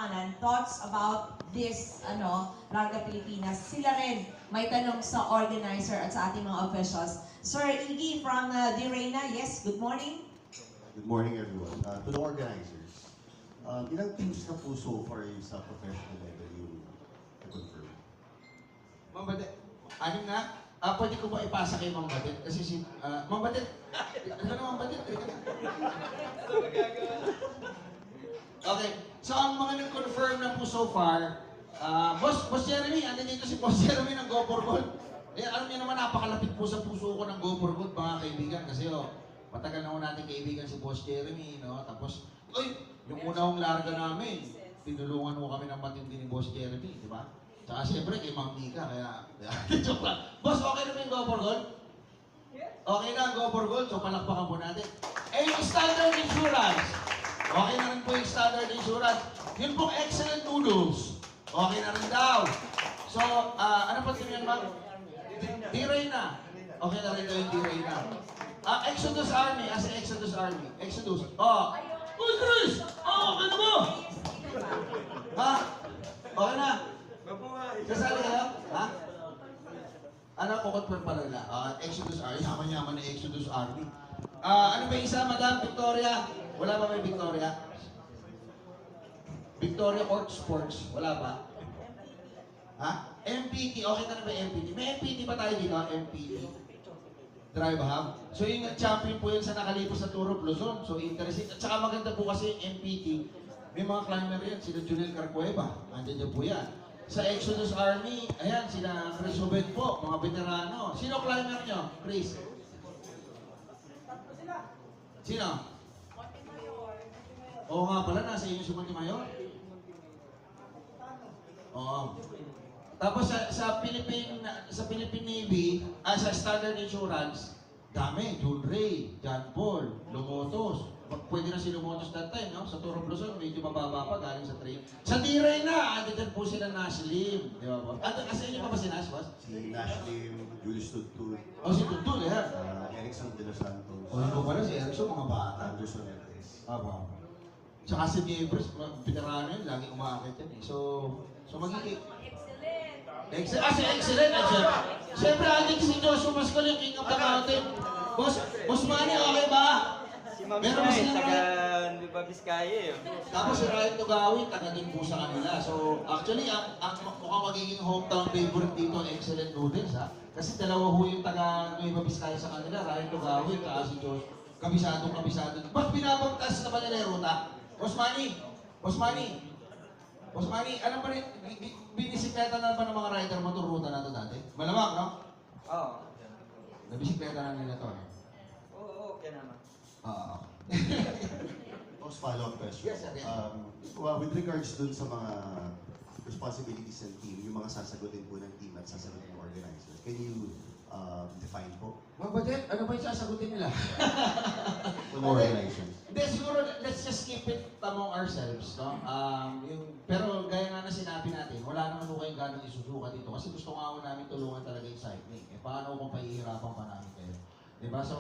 katotohanan, thoughts about this, Larga Pilipinas. Sila rin may tanong sa organizer at sa ating mga officials. Sir Iggy from Di Reyna, yes, good morning. Good morning, everyone. To the organizers, ilang teams na po so far yung sa professional level yung na-confirm? Ma'am Badet, anim na? Pwede ko ba ipasa kay Ma'am Badet? Kasi si... Ma'am Badet! Ano na Ma'am Badet? Okay, so ang mga nag-confirm na po so far, Boss Jeremy, andun dito si Boss Jeremy ng Go for Gold. Eh, alam niyo naman, napakalapit po sa puso ko ng Go for Gold, mga kaibigan. Kasi matagal na ko natin kaibigan si Boss Jeremy, no? Tapos, yung unang larga namin, tinulungan mo kami ng matindi ni Boss Jeremy, di ba? Tsaka siyempre kay Ma'am Nika, kaya... Joke lang. Boss, okay na ba yung Go for Gold? Okay na ang Go for Gold, so palakpakan po natin. Eh, yung Standard Insurance. Okay na rin po yung Standard Insurance. Yun pong Excellent Noodles. Okay na rin daw. So, ano pa tingnan, ma'am? Di Reyna. Okay na rin daw yung Di Reyna. Exodus Army. As Exodus Army. Exodus. Uy, Chris! Okay na mo! Ha? Okay na? Kasali kayo? Ha? Ano, kukot pala nila. Exodus Army. Yaman-yaman na Exodus Army. Ano ba yung isa, Madam Victoria? Wala ba may Victoria? Victoria Court Sports. Wala ba? Ha? MPT. Okay na ba MPT? May MPT ba tayo dito? MPT. Drive Hub. So yung champion po yun sa nakalipos sa Tour of Luzon. So interesting. At saka maganda po kasi yung MPT. May mga climber yan. Sila Junel Carcueva. Andiyan po yan. Sa Exodus Army, ayan, sila Chris Obed po. Mga veterano. Sino climber nyo? Chris? Sino? Oo nga pala, nasa inyo si Montemayor. Oo. Tapos sa Philippine Navy, sa Standard Insurance, dami. June Ray, John Paul, Lumotos. Pwede na si Lumotos that time, no? Sa Tour of Luzon, medyo mababa pa galing sa train. Sa T-Ray na, andyan po sila Nash Lim. Di ba po? Kasi inyo pa ba si Nash, boss? Si Nash Lim, Julius Tudtud, Si Tudtud, Erickson De Los Santos, Hindi ko pala si Erickson, mga bata. Anderson Hertes. Tsaka si Jeffers, veterano yun, lagi umakit yan eh. So magiging... Excellent! Si Excellent! Siyempre, adik si Joshua Mascol yung King of the Mountain. Boss Manny, okay ba? Si Ma'am Meron ba Shai, silang taga Nueva Vizcaya eh. Tapos si Ryan Tugawi, taga din po sa kanila. So, actually, ang mukhang magiging hometown favorite dito, Excellent Noodles, ha? Kasi dalawa ho yung taga Nueva Vizcaya sa kanila, Ryan Tugawi, at si Josh. Kabisado. Ba't binabagtas na ba nila yung ruta? Boss Manny, alam ba rin, binisikleta na ba ng mga rider mo itong ruta na ito dati? Malamang, no? Oo. Nabisikleta na nila ito, eh. Oo, okay naman. Boss, follow-up question. Yes, sir. With regards dun sa mga responsibilities ng team, yung mga sasagutin po ng team at sasagutin ng organizer, can you define po? Mga Badet, ano ba yung sasagutin nila? Kung organizers. Hindi, siguro, let's just keep it among ourselves, no? Pero gaya nga na sinabi natin, wala naman ko kayong ganong isusuka dito kasi gusto nga ako namin tulungan talaga yung cycling. Paano kung pahihirapan pa namin kayo? Diba? So,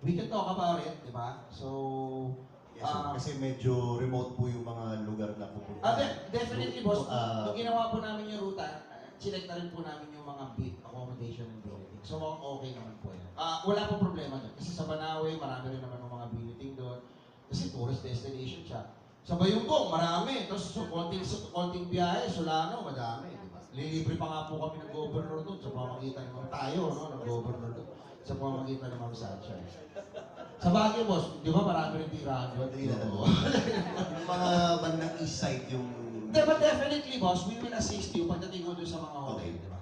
we can talk about it, diba? So, Yes, sir. Kasi medyo remote po yung mga lugar na pupunta. Definitely, boss. Nung ginawa po namin yung ruta, select na rin po namin yung mga accommodation and billeting. So, okay naman po yan. Wala po problema doon. Kasi sa Banawe, marami rin naman yung mga billeting doon. Kasi tourist destination siya. Sa Bayumbong, marami. Tapos konting biyahe, Solano, madami. Diba? Lilibre pa nga po kami ng governor doon sa pamagitan ng tayo, no? Ng governor doon. Sa pamagitan ng Ma'am Sunshine. Sa Baguio, boss, di ba marami rin tirahan doon? Yung mga bandang east side yung... But definitely, boss, we will assist you pagdating mo doon sa mga hotel, Okay. di ba?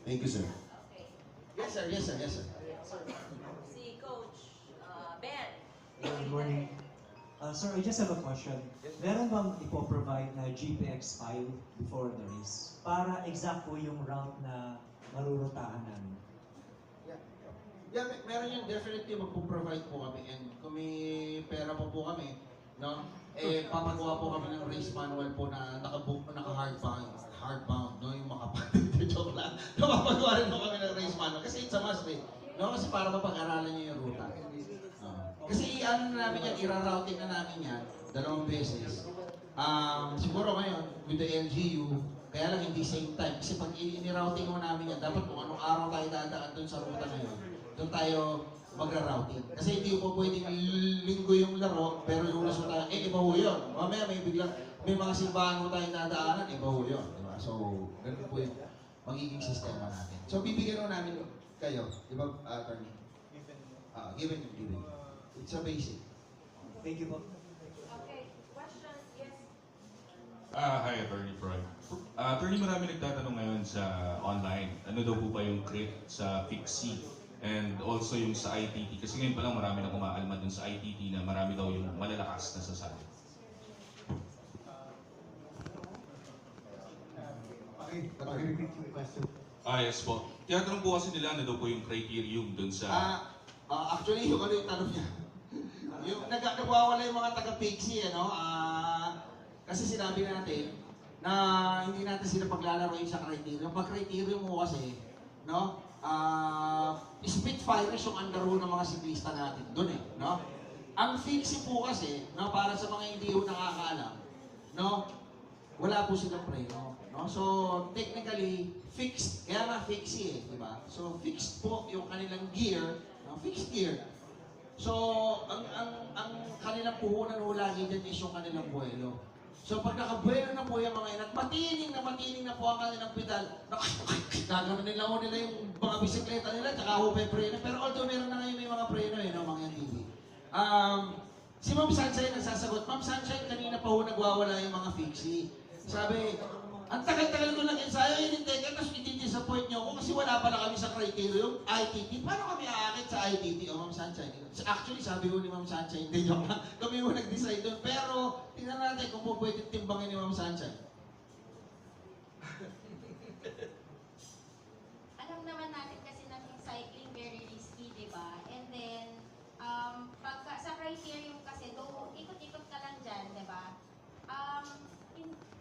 Thank you, sir. Yes, sir. Si Coach Ben. Good morning. Sir, I just have a question. Meron bang ipoprovide na GPX file before the race? Para exact po yung route na marurutahan namin. Yeah, meron yun. Definitely magpo-provide po kami. And kung may pera po kami, no? Papagawa po kami ng race manual po na naka-hardbound, no? Yung makapatid. Joke lang. Papagawa rin po kami ng race manual. Kasi it's a must, eh. No? Kasi para mapag-aralan nyo yung ruta. Kasi i-ano na namin yan, ira-routing na namin yan 2 beses. siguro ngayon, with the LGU, kaya lang hindi same time. Kasi pag routing mo namin yan, dapat kung anong araw tayo dadaan dun sa ruta na yun, doon tayo magra-routing. Kasi hindi po pwedeng linggo yung laro, pero lunes mo tayo, iba ho yun. Mamaya may mga simbahan mo tayong dadaanan, iba ho yun. Diba? So, ganun po yung magiging sistema natin. So, bibigyan ho namin kayo, di ba, attorney? Given. It's a basic. Thank you po. Okay, question, yes. Hi, Attorney Froy. Attorney, marami nagtatanong ngayon sa online. Ano daw po ba yung crit sa Fixie? And also yung sa ITT. Kasi ngayon pa lang marami na kumaalma dun sa ITT na marami daw yung malalakas na sasali. Repeat yung question. Yes po. Tinatanong po kasi nila ano daw po yung criterium dun sa... Actually, yung ano yung tanong niya. Yung nagwawala yung mga taga-Pixie, ano? Kasi sinabi natin na hindi natin sila paglalaroin sa criterium. Pag criterium mo kasi, no? Spitfire yung underho ng mga siklista natin doon eh, no? Ang Fixie po kasi, no, para sa mga hindi ho nakakaalam, no? Wala po silang preno, no? So, technically, fixed. Kaya nga Fixie eh, di ba? So, fixed po yung kanilang gear, no? Fixed gear. So, ang kanilang puhunan ho lagi dyan is yung kanilang buwelo. So, pag nakabuelo na po yung mga yan, at matining na po ang kanilang pedal, gagawin nila yung mga bisikleta nila, tsaka ho may preno. Pero although meron na ngayon may mga preno eh, no, mga yan TV. Si Ma'am Sunshine nagsasagot, Ma'am Sunshine, kanina pa ho nagwawala yung mga Fixie. Sabi, ang tagal-tagal ko lang ensayo, hinintay tapos i-disappoint nyo ako kasi wala pala kami sa criterium, ITT. Paano kami aakit sa ITT? O Ma'am Sunshine. Actually, sabi ko ni Ma'am Sunshine, hindi joke lang. Kami mo nag-decide doon. Pero, tingnan natin kung po pwede timbangin ni Ma'am Sunshine. Alam naman natin kasi na yung cycling very risky, di ba? And then, pagka sa criterium kasi, do ikot-ikot ka lang dyan, di ba?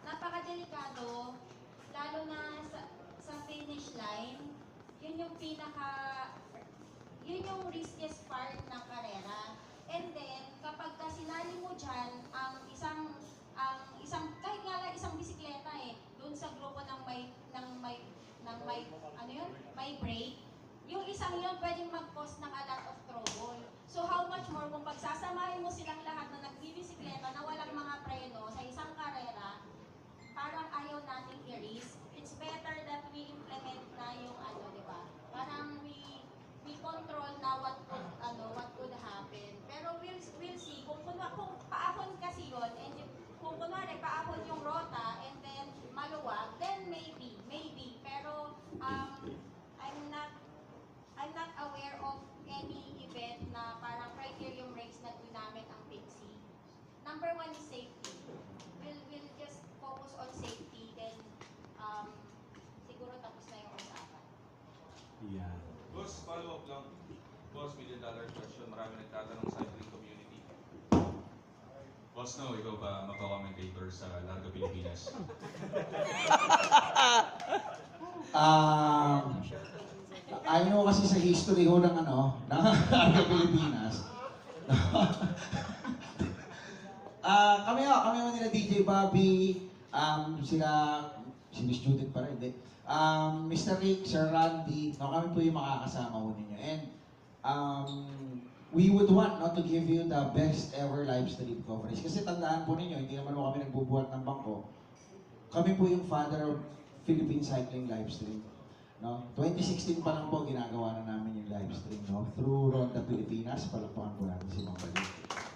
Napakadelikado, lalo na sa finish line, yun yung yun yung riskiest part ng karera. And then, kapag ka sinali mo dyan, kahit nga lang isang bisikleta eh, doon sa grupo ng may brake, yung isang yun pwedeng mag-cause ng a lot of trouble. So how much more kung pagsasamahin mo silang lahat na nagbibisikleta na walang mga preno sa isang karera, parang ayaw nating i-risk. It's better that we implement na yung di ba? Parang we control na what could happen. Pero we'll see kung paahon kasi yun, and kung kunwari paahon yung rota and then maluwag, then maybe. Pero I'm not aware of any event na parang criterium race na ginamit ang Pixie. Number one is safety. We'll just focus on safety, then siguro tapos na yung usapan. Yeah. Boss, follow up lang. Boss, $1 million question. Marami nagtatanong sa cycling community. Boss, no, ikaw ba makakommentator sa Larga Pilipinas? I know kasi sa history ho ng Larga Pilipinas. Kami ho nila DJ Bobby, si Miss Judith pa rin, hindi. Mr. Rick, Sir Randy, kami po yung makakasama ho ninyo. And we would want to give you the best ever live stream coverage. Kasi tandaan po ninyo, hindi naman ho kami nagbubuhat ng bangko. Kami po yung father of Philippine Cycling live stream. No? 2016 pa lang po ginagawa na namin yung live stream, no? Through Ronda Pilipinas, palakpakan po natin si Ma'am Bali.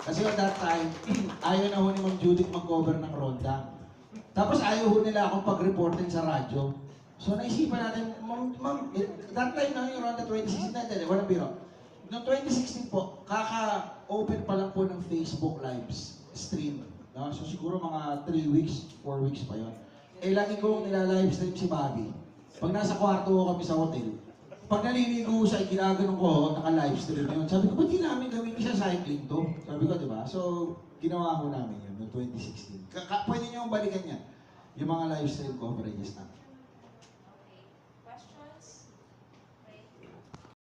Kasi at that time, ayaw na ho ni Ma'am Judith mag-cover ng Ronda. Tapos ayaw ho nila akong pag-reportin sa radyo. So naisipan natin, Ma'am, that time na yung Ronda 2016 natin, walang biro. Noong 2016 po, kaka-open pa lang po ng Facebook live stream. No? So siguro mga 3 weeks, 4 weeks pa yon. Eh lagi kong nila-live stream si Bobby. Pag nasa kwarto ko kami sa hotel, pag naliligo siya, ginaganon ko, naka-live stream yun. Sabi ko, ba't di namin gawin isa cycling to? Sabi ko, di ba? So, ginawa ko namin yun noong 2016. Pwede niyo balikan yan, yung mga live stream coverages namin.